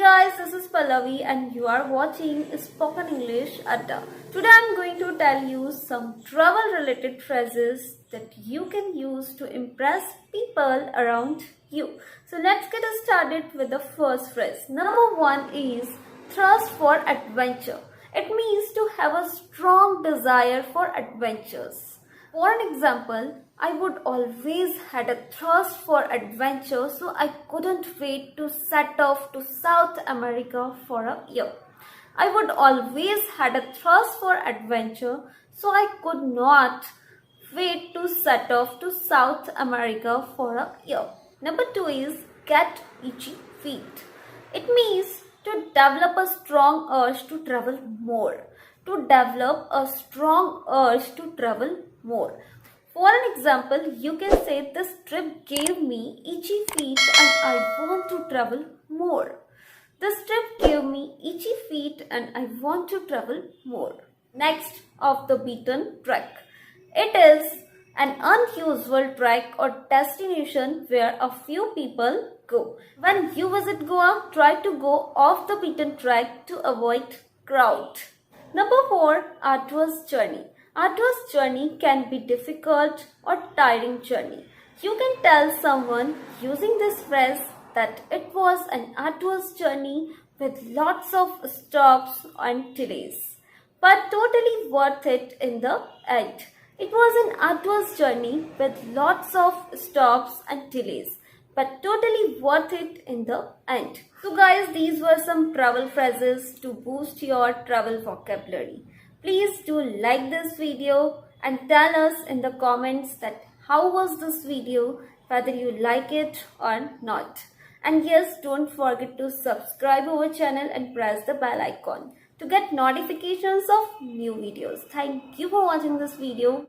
guys, this is Pallavi and you are watching Spoken English Adda. Today I am going to tell you some travel related phrases that you can use to impress people around you. So let's get started with the first phrase. Number one is thirst for adventure. It means to have a strong desire for adventures. For an example, I would always had a thirst for adventure, so I couldn't wait to set off to South America for a year. I would always had a thirst for adventure, so I could not wait to set off to South America for a year. Number two is get itchy feet. It means to develop a strong urge to travel more. To develop a strong urge to travel more. For an example, you can say this trip gave me itchy feet and I want to travel more. This trip gave me itchy feet and I want to travel more. Next, off the beaten track. It is an unusual track or destination where a few people go. When you visit Goa, try to go off the beaten track to avoid crowd. Number 4, arduous journey. Arduous journey can be difficult or tiring journey. You can tell someone using this phrase that it was an arduous journey with lots of stops and delays, but totally worth it in the end. It was an arduous journey with lots of stops and delays, but totally worth it in the end. So guys, these were some travel phrases to boost your travel vocabulary. Please do like this video and tell us in the comments that how was this video, whether you like it or not. And yes, don't forget to subscribe our channel and press the bell icon to get notifications of new videos. Thank you for watching this video.